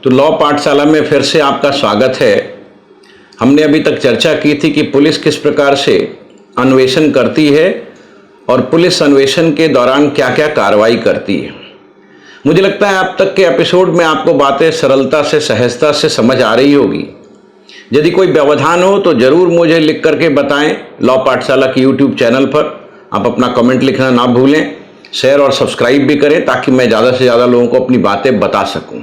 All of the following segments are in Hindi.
तो लॉ पाठशाला में फिर से आपका स्वागत है। हमने अभी तक चर्चा की थी कि पुलिस किस प्रकार से अन्वेषण करती है और पुलिस अन्वेषण के दौरान क्या क्या कार्रवाई करती है। मुझे लगता है अब तक के एपिसोड में आपको बातें सरलता से, सहजता से समझ आ रही होगी। यदि कोई व्यवधान हो तो ज़रूर मुझे लिख करके बताएं। लॉ पाठशाला की यूट्यूब चैनल पर आप अपना कमेंट लिखना ना भूलें। शेयर और सब्सक्राइब भी करें ताकि मैं ज़्यादा से ज़्यादा लोगों को अपनी बातें बता सकूं।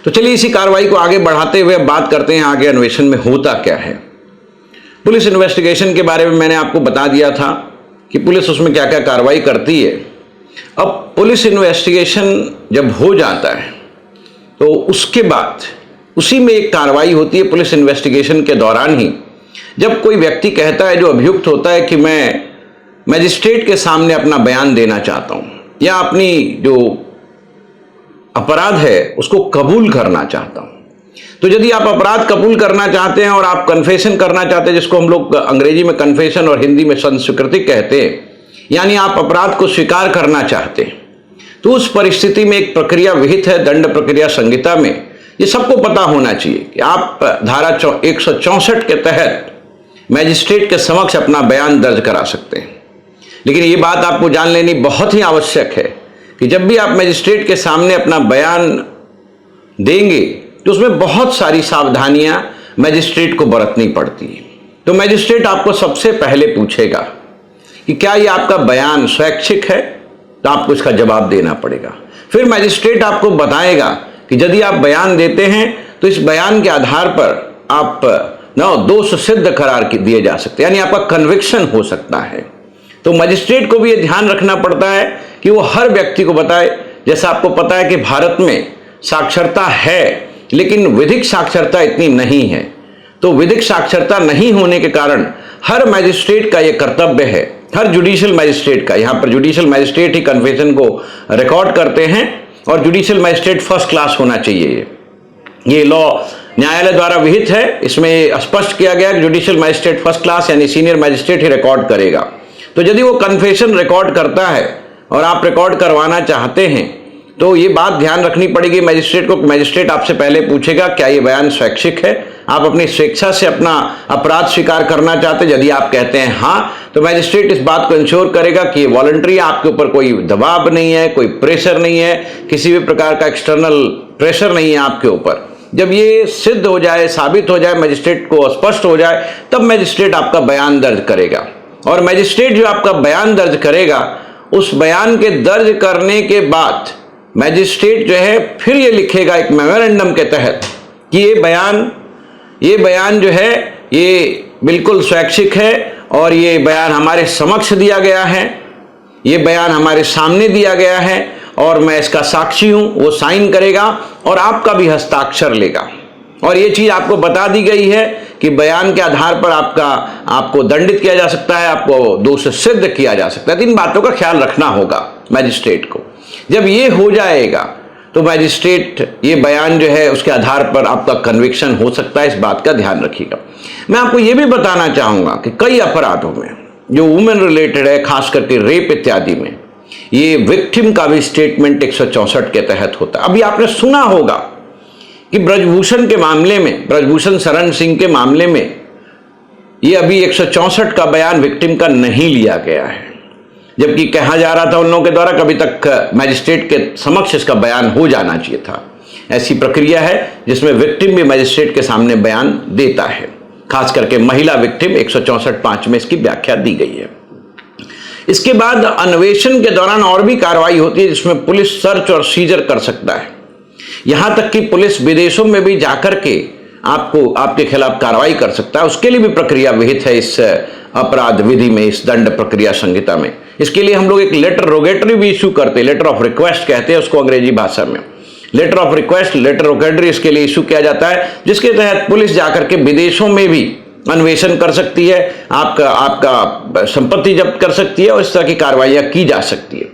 तो चलिए इसी कार्रवाई को आगे बढ़ाते हुए बात करते हैं आगे अन्वेषण में होता क्या है। पुलिस इन्वेस्टिगेशन के बारे में मैंने आपको बता दिया था कि पुलिस उसमें क्या क्या कार्रवाई करती है। अब पुलिस इन्वेस्टिगेशन जब हो जाता है तो उसके बाद उसी में एक कार्रवाई होती है पुलिस इन्वेस्टिगेशन के दौरान ही, जब कोई व्यक्ति कहता है, जो अभियुक्त होता है, कि मैं मजिस्ट्रेट के सामने अपना बयान देना चाहता हूं या अपनी जो अपराध है उसको कबूल करना चाहता हूं। तो यदि आप अपराध कबूल करना चाहते हैं और आप कन्फेशन करना चाहते हैं, जिसको हम लोग अंग्रेजी में कन्फेशन और हिंदी में संस्कृति कहते हैं, यानी आप अपराध को स्वीकार करना चाहते हैं, तो उस परिस्थिति में एक प्रक्रिया विहित है दंड प्रक्रिया संहिता में। ये सबको पता होना चाहिए कि आप धारा 164 के तहत मैजिस्ट्रेट के समक्ष अपना बयान दर्ज करा सकते हैं। लेकिन ये बात आपको जान लेनी बहुत ही आवश्यक है कि जब भी आप मैजिस्ट्रेट के सामने अपना बयान देंगे तो उसमें बहुत सारी सावधानियां मैजिस्ट्रेट को बरतनी पड़ती है। तो मैजिस्ट्रेट आपको सबसे पहले पूछेगा कि क्या ये आपका बयान स्वैच्छिक है, तो आपको इसका जवाब देना पड़ेगा। फिर मैजिस्ट्रेट आपको बताएगा कि यदि आप बयान देते हैं तो इस बयान के आधार पर आप दोष सिद्ध करार दिए जा सकते हैं, यानी आपका कन्विक्शन हो सकता है। तो मजिस्ट्रेट को भी ये ध्यान रखना पड़ता है कि वो हर व्यक्ति को बताए। जैसा आपको पता है कि भारत में साक्षरता है लेकिन विधिक साक्षरता इतनी नहीं है। तो विधिक साक्षरता नहीं होने के कारण हर मैजिस्ट्रेट का ये कर्तव्य है, हर जुडिशियल मैजिस्ट्रेट का, यहाँ पर जुडिशियल मैजिस्ट्रेट ही कन्फेशन को रिकॉर्ड करते हैं और जुडिशियल मैजिस्ट्रेट फर्स्ट क्लास होना चाहिए। ये लॉ न्यायालय द्वारा विहित है। इसमें स्पष्ट किया गया कि जुडिशियल मैजिस्ट्रेट फर्स्ट क्लास यानी सीनियर मैजिस्ट्रेट ही रिकॉर्ड करेगा। तो यदि वो कन्फेशन रिकॉर्ड करता है और आप रिकॉर्ड करवाना चाहते हैं तो ये बात ध्यान रखनी पड़ेगी मैजिस्ट्रेट को। मैजिस्ट्रेट आपसे पहले पूछेगा क्या ये बयान स्वैच्छिक है, आप अपनी स्वेच्छा से अपना अपराध स्वीकार करना चाहते हैं। यदि आप कहते हैं हाँ, तो मैजिस्ट्रेट इस बात को इंश्योर करेगा कि ये वॉलंटरी है, आपके ऊपर कोई दबाव नहीं है, कोई प्रेशर नहीं है, किसी भी प्रकार का एक्सटर्नल प्रेशर नहीं है आपके ऊपर। जब ये सिद्ध हो जाए, साबित हो जाए, मैजिस्ट्रेट को स्पष्ट हो जाए, तब मैजिस्ट्रेट आपका बयान दर्ज करेगा। और मैजिस्ट्रेट जो आपका बयान दर्ज करेगा, उस बयान के दर्ज करने के बाद मैजिस्ट्रेट जो है फिर ये लिखेगा एक मेमोरेंडम के तहत कि ये बयान जो है ये बिल्कुल स्वैच्छिक है और ये बयान हमारे समक्ष दिया गया है, ये बयान हमारे सामने दिया गया है और मैं इसका साक्षी हूं। वो साइन करेगा और आपका भी हस्ताक्षर लेगा। और ये चीज आपको बता दी गई है कि बयान के आधार पर आपको दंडित किया जा सकता है, आपको दोष सिद्ध किया जा सकता है। इन बातों का ख्याल रखना होगा मैजिस्ट्रेट को। जब ये हो जाएगा तो मैजिस्ट्रेट ये बयान जो है उसके आधार पर आपका कन्विक्शन हो सकता है। इस बात का ध्यान रखिएगा। मैं आपको ये भी बताना चाहूंगा कि कई अपराधों में जो वुमेन रिलेटेड है, खास करके रेप इत्यादि में, ये विक्टिम का भी स्टेटमेंट 164 के तहत होता है। अभी आपने सुना होगा कि ब्रजभूषण के मामले में, ब्रजभूषण शरण सिंह के मामले में, ये अभी 164 का बयान विक्टिम का नहीं लिया गया है, जबकि कहा जा रहा था उन लोगों के द्वारा कभी तक मैजिस्ट्रेट के समक्ष इसका बयान हो जाना चाहिए था। ऐसी प्रक्रिया है जिसमें विक्टिम भी मैजिस्ट्रेट के सामने बयान देता है, खास करके महिला विक्टिम 164(5) में इसकी व्याख्या दी गई है। इसके बाद अन्वेषण के दौरान और भी कार्रवाई होती है जिसमें पुलिस सर्च और सीजर कर सकता है। यहां तक कि पुलिस विदेशों में भी जाकर के आपके खिलाफ कार्रवाई कर सकता है। उसके लिए भी प्रक्रिया विहित है इस अपराध विधि में, इस दंड प्रक्रिया संहिता में। इसके लिए हम लोग एक लेटर रोगेटरी भी इशू करते हैं, लेटर ऑफ रिक्वेस्ट कहते हैं उसको अंग्रेजी भाषा में। Letter of request, letter rogatory इसके लिए इशू किया जाता है, जिसके तहत पुलिस जाकर के विदेशों में भी अन्वेषण कर सकती है, आपका संपत्ति जब्त कर सकती है और इस तरह की कार्रवाइयां की जा सकती है।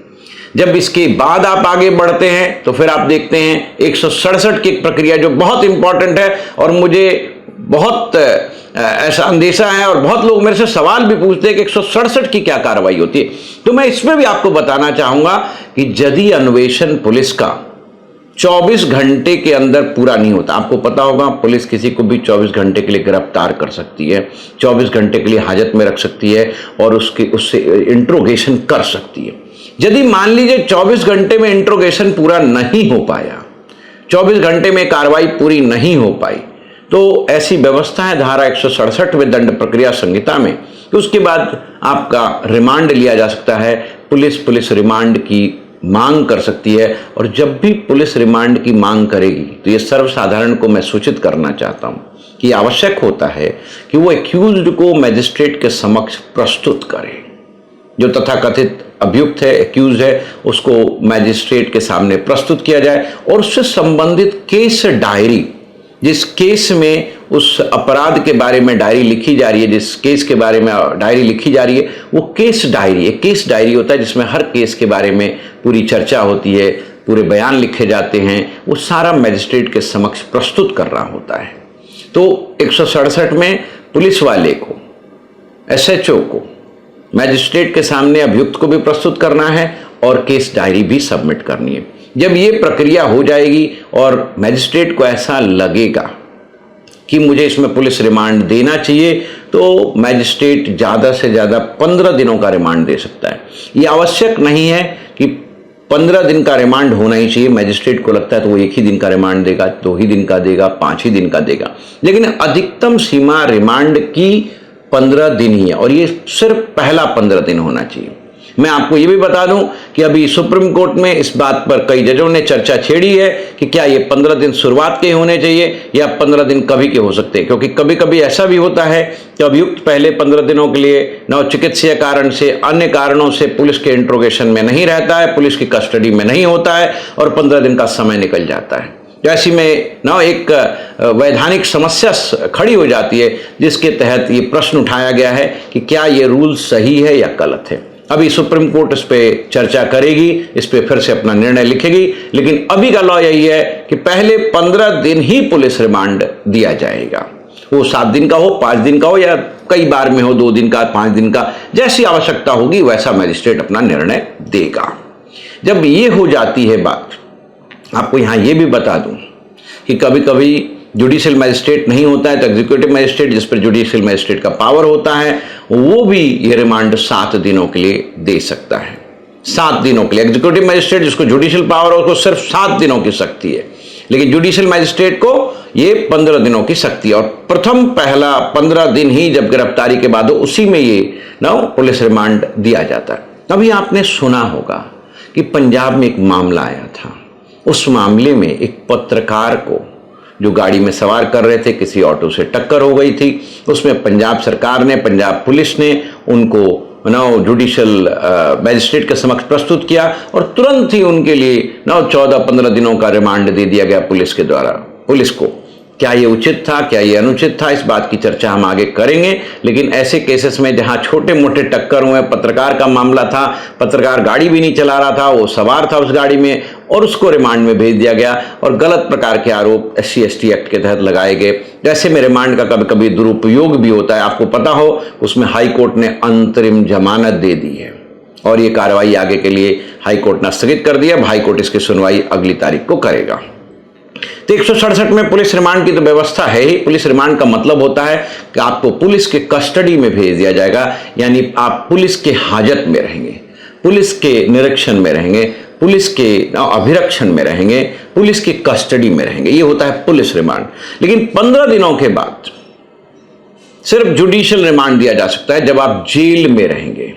जब इसके बाद आप आगे बढ़ते हैं तो फिर आप देखते हैं 167 की प्रक्रिया जो बहुत इंपॉर्टेंट है और मुझे बहुत ऐसा अंदेशा है और बहुत लोग मेरे से सवाल भी पूछते हैं कि 167 की क्या कार्रवाई होती है। तो मैं इसमें भी आपको बताना चाहूंगा कि यदि अन्वेषण पुलिस का 24 घंटे के अंदर पूरा नहीं होता। आपको पता होगा पुलिस किसी को भी 24 घंटे के लिए गिरफ्तार कर सकती है, 24 घंटे के लिए हाजत में रख सकती है और उससे इंट्रोगेशन कर सकती है। यदि मान लीजिए 24 घंटे में इंट्रोगेशन पूरा नहीं हो पाया, 24 घंटे में कार्रवाई पूरी नहीं हो पाई, तो ऐसी व्यवस्था है धारा 167वें दंड प्रक्रिया संहिता में कि उसके बाद आपका रिमांड लिया जा सकता है। पुलिस रिमांड की मांग कर सकती है और जब भी पुलिस रिमांड की मांग करेगी तो ये सर्वसाधारण को मैं सूचित करना चाहता हूं कि आवश्यक होता है कि वो एक्यूज्ड को मजिस्ट्रेट के समक्ष प्रस्तुत करे। जो तथाकथित अभियुक्त है, एक्यूज है, उसको मजिस्ट्रेट के सामने प्रस्तुत किया जाए और उससे संबंधित केस डायरी, जिस केस में उस अपराध के बारे में डायरी लिखी जा रही है, जिस केस के बारे में डायरी लिखी जा रही है, वो केस डायरी, एक केस डायरी होता है जिसमें हर केस के बारे में पूरी चर्चा होती है, पूरे बयान लिखे जाते हैं, वो सारा मजिस्ट्रेट के समक्ष प्रस्तुत कर रहा होता है। तो 167 में पुलिस वाले को, एसएचओ को, मजिस्ट्रेट के सामने अभियुक्त को भी प्रस्तुत करना है और केस डायरी भी सबमिट करनी है। जब ये प्रक्रिया हो जाएगी और मजिस्ट्रेट को ऐसा लगेगा कि मुझे इसमें पुलिस रिमांड देना चाहिए, तो मजिस्ट्रेट ज़्यादा से ज़्यादा 15 दिनों का रिमांड दे सकता है। ये आवश्यक नहीं है कि 15 दिन का रिमांड होना ही चाहिए। मजिस्ट्रेट को लगता है तो वो 1 ही दिन का रिमांड देगा, 2 ही दिन का देगा, 5 ही दिन का देगा, लेकिन अधिकतम सीमा रिमांड की 15 दिन ही है और ये सिर्फ पहला 15 दिन होना चाहिए। मैं आपको ये भी बता दूं कि अभी सुप्रीम कोर्ट में इस बात पर कई जजों ने चर्चा छेड़ी है कि क्या ये 15 दिन शुरुआत के होने चाहिए या 15 दिन कभी के हो सकते हैं, क्योंकि कभी कभी ऐसा भी होता है कि अभियुक्त पहले 15 दिनों के लिए न चिकित्सीय कारण से, अन्य कारणों से पुलिस के इंट्रोगेशन में नहीं रहता है, पुलिस की कस्टडी में नहीं होता है और 15 दिन का समय निकल जाता है। ऐसी में ना एक वैधानिक समस्या खड़ी हो जाती है, जिसके तहत ये प्रश्न उठाया गया है कि क्या ये रूल सही है या गलत है। अभी सुप्रीम कोर्ट इस पे चर्चा करेगी, इस पे फिर से अपना निर्णय लिखेगी, लेकिन अभी का लॉ यही है कि पहले 15 दिन ही पुलिस रिमांड दिया जाएगा। वो 7 दिन का हो, 5 दिन का हो या कई बार में हो, 2 दिन का, 5 दिन का, जैसी आवश्यकता होगी वैसा मजिस्ट्रेट अपना निर्णय देगा। जब ये हो जाती है बात, आपको यहां ये भी बता दूं कि कभी कभी जुडिशियल मजिस्ट्रेट नहीं होता है तो एग्जीक्यूटिव मजिस्ट्रेट, जिस पर जुडिशियल मजिस्ट्रेट का पावर होता है, वो भी ये रिमांड 7 दिनों के लिए दे सकता है। 7 दिनों के लिए एग्जीक्यूटिव मजिस्ट्रेट जिसको जुडिशियल पावर हो उसको सिर्फ 7 दिनों की शक्ति है, लेकिन जुडिशियल मजिस्ट्रेट को ये 15 दिनों की शक्ति है और प्रथम पहला 15 दिन ही जब गिरफ्तारी के बाद हो उसी में ये पुलिस रिमांड दिया जाता है। अभी आपने सुना होगा कि पंजाब में एक मामला आया था। उस मामले में एक पत्रकार को जो गाड़ी में सवार कर रहे थे, किसी ऑटो से टक्कर हो गई थी। उसमें पंजाब सरकार ने, पंजाब पुलिस ने उनको जुडिशियल मजिस्ट्रेट के समक्ष प्रस्तुत किया और तुरंत ही उनके लिए 14-15 दिनों का रिमांड दे दिया गया पुलिस के द्वारा। पुलिस को क्या ये उचित था, क्या ये अनुचित था, इस बात की चर्चा हम आगे करेंगे। लेकिन ऐसे केसेस में जहां छोटे मोटे टक्कर हुए, पत्रकार का मामला था, पत्रकार गाड़ी भी नहीं चला रहा था, वो सवार था उस गाड़ी में और उसको रिमांड में भेज दिया गया और गलत प्रकार के आरोप SC/ST एक्ट के तहत लगाए गए। जैसे में रिमांड का कभी कभी दुरुपयोग भी होता है, आपको पता हो, उसमें हाई कोर्ट ने अंतरिम जमानत दे दी है और ये कार्रवाई आगे के लिए हाई कोर्ट ने स्थगित कर दिया। हाई कोर्ट इसकी सुनवाई अगली तारीख को करेगा। तो 167 में पुलिस रिमांड की तो व्यवस्था है ही। पुलिस रिमांड का मतलब होता है कि आपको पुलिस के कस्टडी में भेज दिया जाएगा, यानी आप पुलिस के हाजत में रहेंगे, पुलिस के निरीक्षण में रहेंगे, पुलिस के अभिरक्षण में रहेंगे, पुलिस की कस्टडी में रहेंगे। ये होता है पुलिस रिमांड। लेकिन 15 दिनों के बाद सिर्फ जुडिशियल रिमांड दिया जा सकता है जब आप जेल में रहेंगे।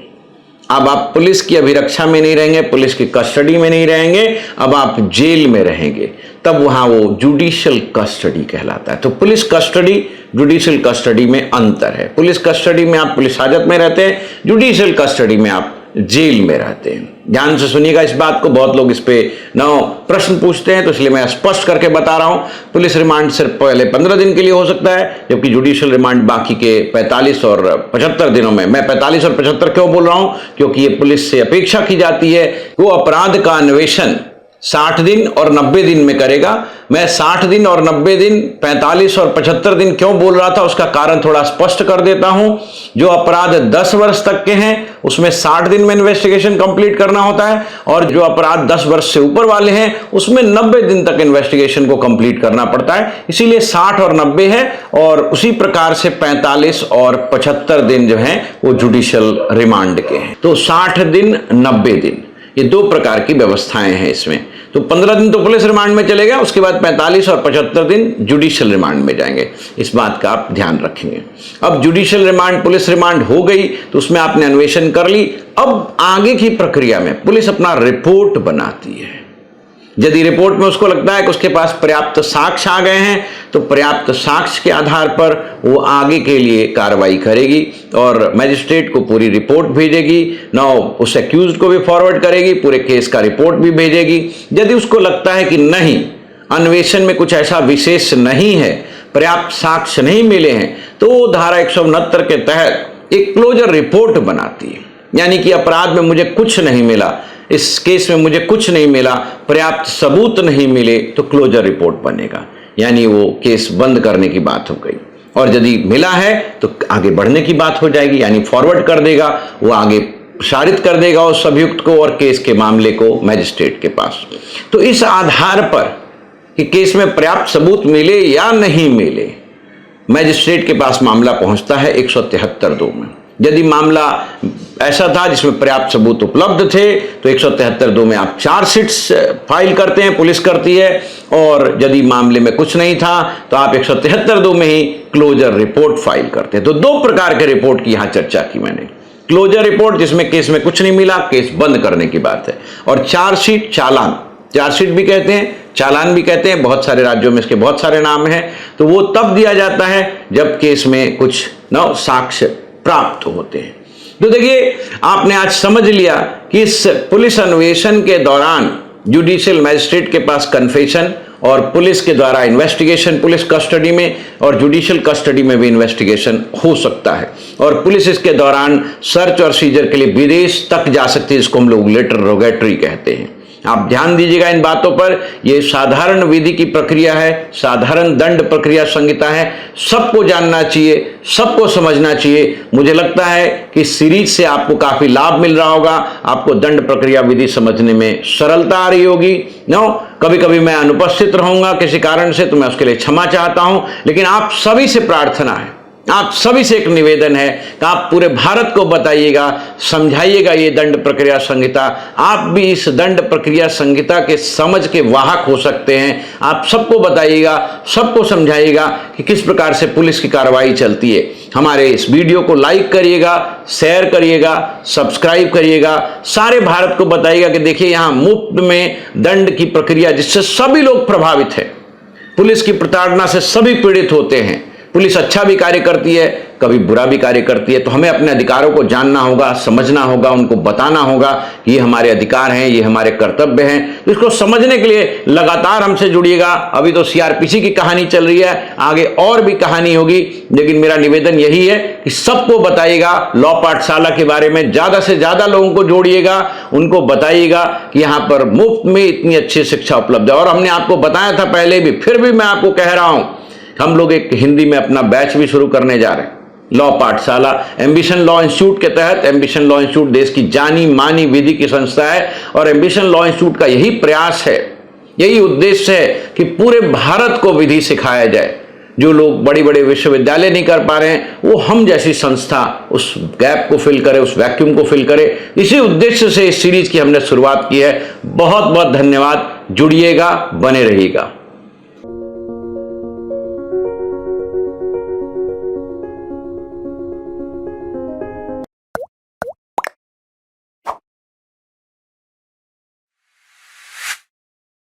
अब आप पुलिस की अभिरक्षा में नहीं रहेंगे, पुलिस की कस्टडी में नहीं रहेंगे, अब आप जेल में रहेंगे, तब वहां वो जुडिशियल कस्टडी कहलाता है। तो पुलिस कस्टडी, जुडिशियल कस्टडी में अंतर है। पुलिस कस्टडी में आप पुलिस हाजत में रहते हैं, जुडिशियल कस्टडी में आप जेल में रहते हैं। ध्यान से सुनिएगा इस बात को, बहुत लोग इस पे प्रश्न पूछते हैं, तो इसलिए मैं स्पष्ट करके बता रहा हूं। पुलिस रिमांड सिर्फ पहले 15 दिन के लिए हो सकता है, जबकि जुडिशियल रिमांड बाकी के 45 और 75 दिनों में। मैं 45 और 75 क्यों बोल रहा हूं? क्योंकि ये पुलिस से अपेक्षा की जाती है वो अपराध का अन्वेषण 60 दिन और 90 दिन में करेगा। मैं 60 दिन और 90 दिन, 45 और 75 दिन क्यों बोल रहा था, उसका कारण थोड़ा स्पष्ट कर देता हूं। जो अपराध 10 वर्ष तक के हैं उसमें 60 दिन में इन्वेस्टिगेशन कंप्लीट करना होता है, और जो अपराध 10 वर्ष से ऊपर वाले हैं उसमें 90 दिन तक इन्वेस्टिगेशन को कंप्लीट करना पड़ता है। इसीलिए 60 और 90 है, और उसी प्रकार से 45 और 75 दिन जो है वो जुडिशियल रिमांड के हैं। तो 60 दिन 90 दिन ये दो प्रकार की व्यवस्थाएं हैं इसमें। तो 15 दिन तो पुलिस रिमांड में चले गए, उसके बाद 45 और 75 दिन जुडिशियल रिमांड में जाएंगे। इस बात का आप ध्यान रखेंगे। अब जुडिशियल रिमांड, पुलिस रिमांड हो गई तो उसमें आपने अन्वेषण कर ली। अब आगे की प्रक्रिया में पुलिस अपना रिपोर्ट बनाती है। यदि रिपोर्ट में उसको लगता है कि उसके पास पर्याप्त साक्ष्य आ गए हैं तो पर्याप्त साक्ष्य के आधार पर वो आगे के लिए कार्रवाई करेगी और मजिस्ट्रेट को पूरी रिपोर्ट भेजेगी। ना उस एक्यूज्ड को भी फॉरवर्ड करेगी, पूरे केस का रिपोर्ट भी भेजेगी। यदि उसको लगता है कि नहीं, अन्वेषण में कुछ ऐसा विशेष नहीं है, पर्याप्त साक्ष्य नहीं मिले हैं, तो वो धारा 169 के तहत एक क्लोजर रिपोर्ट बनाती है। यानी कि अपराध में मुझे कुछ नहीं मिला, इस केस में मुझे कुछ नहीं मिला, पर्याप्त सबूत नहीं मिले, तो क्लोजर रिपोर्ट बनेगा। यानी वो केस बंद करने की बात हो गई। और यदि मिला है तो आगे बढ़ने की बात हो जाएगी, यानी फॉरवर्ड कर देगा, वो आगे प्रसारित कर देगा उस अभियुक्त को और केस के मामले को मैजिस्ट्रेट के पास। तो इस आधार पर कि केस में पर्याप्त सबूत मिले या नहीं मिले, मैजिस्ट्रेट के पास मामला पहुंचता है 173(2) में। यदि मामला ऐसा था जिसमें पर्याप्त सबूत उपलब्ध थे तो 173(2) में आप चार्जशीट्स फाइल करते हैं, पुलिस करती है। और यदि मामले में कुछ नहीं था तो आप 173(2) में ही क्लोजर रिपोर्ट फाइल करते हैं। तो दो प्रकार के रिपोर्ट की यहां चर्चा की मैंने। क्लोजर रिपोर्ट जिसमें केस में कुछ नहीं मिला, केस बंद करने की बात है, और चार्जशीट, चालान, चार्जशीट भी कहते हैं, चालान भी कहते हैं, बहुत सारे राज्यों में इसके बहुत सारे नाम हैं। तो वो तब दिया जाता है जब केस में कुछ न साक्ष्य प्राप्त होते हैं। तो देखिए, आपने आज समझ लिया कि इस पुलिस अन्वेषण के दौरान जुडिशियल मैजिस्ट्रेट के पास कन्फेशन और पुलिस के द्वारा इन्वेस्टिगेशन, पुलिस कस्टडी में और जुडिशियल कस्टडी में भी इन्वेस्टिगेशन हो सकता है। और पुलिस इसके दौरान सर्च और सीजर के लिए विदेश तक जा सकती है, जिसको हम लोग लेटर रोगेटरी कहते हैं। आप ध्यान दीजिएगा इन बातों पर। यह साधारण विधि की प्रक्रिया है, साधारण दंड प्रक्रिया संहिता है, सबको जानना चाहिए, सबको समझना चाहिए। मुझे लगता है कि सीरीज से आपको काफी लाभ मिल रहा होगा, आपको दंड प्रक्रिया विधि समझने में सरलता आ रही होगी। कभी कभी मैं अनुपस्थित रहूंगा किसी कारण से, तो मैं उसके लिए क्षमा चाहता हूं, लेकिन आप सभी से प्रार्थना है, आप सभी से एक निवेदन है कि आप पूरे भारत को बताइएगा, समझाइएगा ये दंड प्रक्रिया संहिता। आप भी इस दंड प्रक्रिया संहिता के समझ के वाहक हो सकते हैं। आप सबको बताइएगा, सबको समझाइएगा कि किस प्रकार से पुलिस की कार्रवाई चलती है। हमारे इस वीडियो को लाइक करिएगा, शेयर करिएगा, सब्सक्राइब करिएगा, सारे भारत को बताइएगा कि देखिए यहाँ मुफ्त में दंड की प्रक्रिया जिससे सभी लोग प्रभावित हैं। पुलिस की प्रताड़ना से सभी पीड़ित होते हैं। पुलिस अच्छा भी कार्य करती है, कभी बुरा भी कार्य करती है। तो हमें अपने अधिकारों को जानना होगा, समझना होगा, उनको बताना होगा कि ये हमारे अधिकार हैं, ये हमारे कर्तव्य हैं। तो इसको समझने के लिए लगातार हमसे जुड़िएगा। अभी तो सीआरपीसी की कहानी चल रही है, आगे और भी कहानी होगी, लेकिन मेरा निवेदन यही है कि सबको बताइएगा, लॉ पाठशाला के बारे में ज्यादा से ज्यादा लोगों को जोड़िएगा, उनको बताइएगा कि यहाँ पर मुफ्त में इतनी अच्छी शिक्षा उपलब्ध है। और हमने आपको बताया था पहले भी, फिर भी मैं आपको कह रहा हूं, हम लोग एक हिंदी में अपना बैच भी शुरू करने जा रहे हैं, लॉ पाठशाला। एम्बिशन लॉ इंस्टीट्यूट के तहत, एम्बिशन लॉ इंस्टीट्यूट देश की जानी मानी विधि की संस्था है, और एम्बिशन लॉ इंस्टीट्यूट का यही प्रयास है, यही उद्देश्य है कि पूरे भारत को विधि सिखाया जाए। जो लोग बड़े बड़े विश्वविद्यालय नहीं कर पा रहे हैं, वो हम जैसी संस्था उस गैप को फिल करे, उस वैक्यूम को फिल करे। इसी उद्देश्य से इस सीरीज की हमने शुरुआत की है। बहुत बहुत धन्यवाद। जुड़िएगा, बने रहिएगा।